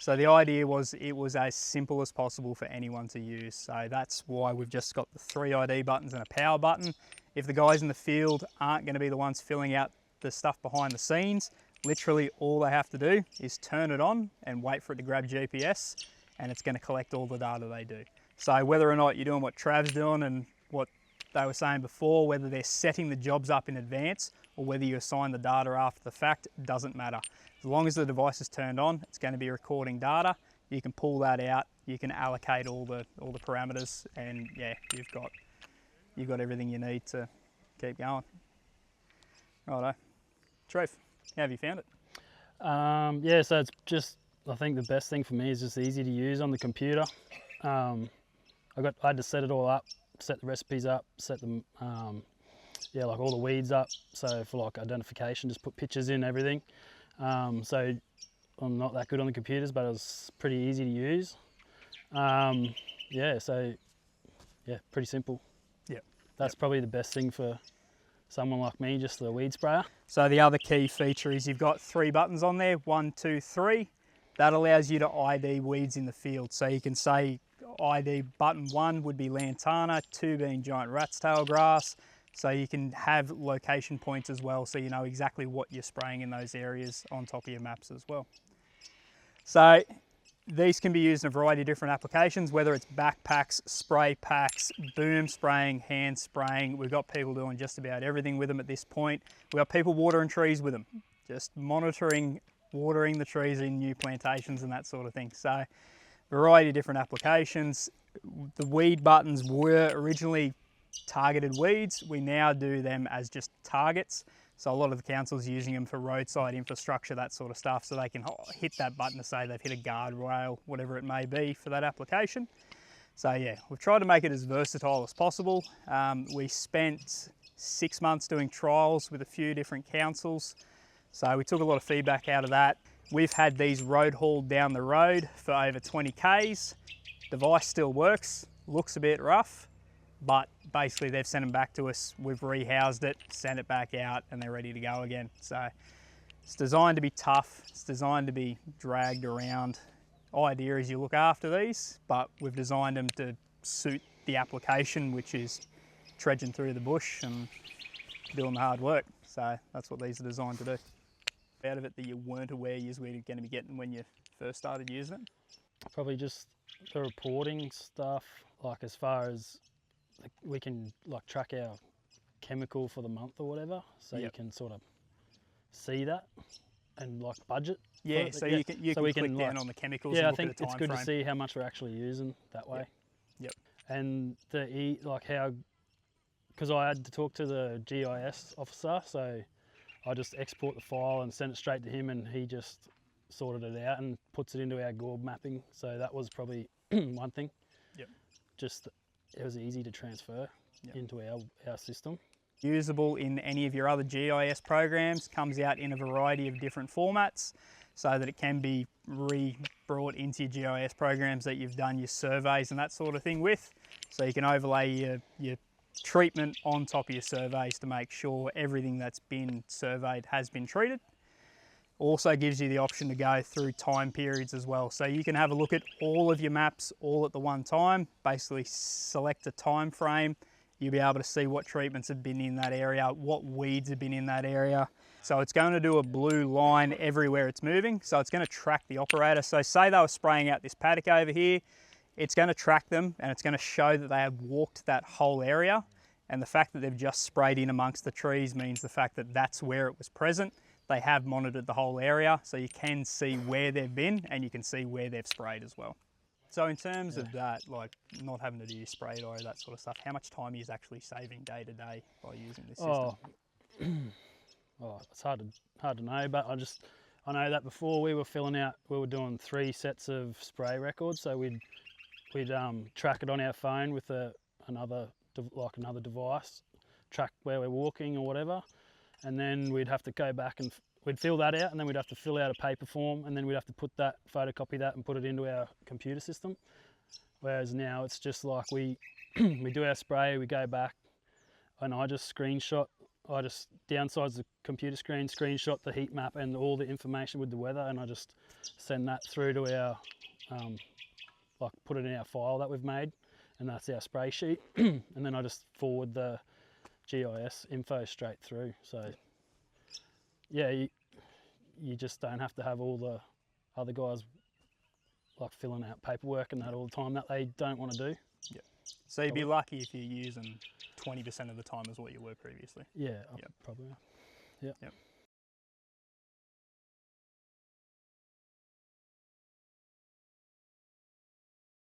So the idea was it was as simple as possible for anyone to use. So that's why we've just got the 3 ID buttons and a power button. If the guys in the field aren't going to be the ones filling out the stuff behind the scenes, literally all they have to do is turn it on and wait for it to grab GPS, and it's going to collect all the data they do. So whether or not you're doing what Trav's doing and what they were saying before, whether they're setting the jobs up in advance or whether you assign the data after the fact, it doesn't matter. As long as the device is turned on, it's going to be recording data. You can pull that out, you can allocate all the parameters, and yeah, you've got everything you need to keep going. Righto. Trev, how have you found it? Yeah, so it's just, I think the best thing for me is just easy to use on the computer. I had to set it all up, set the recipes up, set them, like all the weeds up. So for like identification, just put pictures in, everything. So I'm not that good on the computers, but it was pretty easy to use. Pretty simple. Yeah. That's probably the best thing for someone like me, just the weed sprayer. So the other key feature is you've got 3 buttons on there, 1, 2, 3. That allows you to ID weeds in the field. So you can say ID button 1 would be lantana, 2 being giant rat's tail grass. So you can have location points as well, so you know exactly what you're spraying in those areas on top of your maps as well. So these can be used in a variety of different applications, whether it's backpacks, spray packs, boom spraying, hand spraying. We've got people doing just about everything with them at this point. We've got people watering trees with them, just monitoring, watering the trees in new plantations and that sort of thing. So variety of different applications. The weed buttons were originally targeted weeds. We now do them as just targets. So a lot of the councils using them for roadside infrastructure, that sort of stuff, so they can hit that button to say they've hit a guardrail, whatever it may be for that application. So yeah, we've tried to make it as versatile as possible. We spent 6 months doing trials with a few different councils. So we took a lot of feedback out of that. We've had these road hauled down the road for over 20 Ks. Device still works, looks a bit rough, but basically they've sent them back to us, we've rehoused it, sent it back out, and they're ready to go again. So it's designed to be tough, it's designed to be dragged around. Idea is you look after these, but we've designed them to suit the application, which is trudging through the bush and doing the hard work. So that's what these are designed to do. Out of it that you weren't aware you were going to be getting when you first started using it? Probably just the reporting stuff, like as far as we can like track our chemical for the month or whatever, so you can sort of see that and like budget. Yeah, so you can click down on the chemicals. Yeah, and I think it's good to see how much we're actually using that way. Yep. And because I had to talk to the GIS officer, so I just export the file and send it straight to him, and he just sorted it out and puts it into our GORB mapping. So that was probably one thing. Yep. Just it was easy to transfer into our system. Usable in any of your other GIS programs, comes out in a variety of different formats so that it can be brought into your GIS programs that you've done your surveys and that sort of thing with. So you can overlay your treatment on top of your surveys to make sure everything that's been surveyed has been treated. Also gives you the option to go through time periods as well. So you can have a look at all of your maps all at the one time, basically select a time frame. You'll be able to see what treatments have been in that area, what weeds have been in that area. So it's going to do a blue line everywhere it's moving. So it's going to track the operator. So say they were spraying out this paddock over here, it's going to track them and it's going to show that they have walked that whole area. And the fact that they've just sprayed in amongst the trees means the fact that that's where it was present. They have monitored the whole area, so you can see where they've been and you can see where they've sprayed as well. So in terms of that, like not having to do your spray or that sort of stuff, how much time are you actually saving day to day by using this system? It's hard to know, but I know that before we were doing 3 sets of spray records, so we'd track it on our phone with another device, track where we're walking or whatever. And then we'd have to go back and we'd fill that out, and then we'd have to fill out a paper form, and then we'd have to photocopy that and put it into our computer system. Whereas now it's just like we do our spray, we go back, and I just screenshot I just downsize the computer screen, screenshot the heat map and all the information with the weather, and I just send that through to our, like put it in our file that we've made, and that's our spray sheet. And then I just forward the GIS info straight through. So yeah, you just don't have to have all the other guys like filling out paperwork and that all the time that they don't want to do. Yeah. So you'd be lucky if you're using 20% of the time as what you were previously. Yeah, Yep. probably. Yeah. Yep.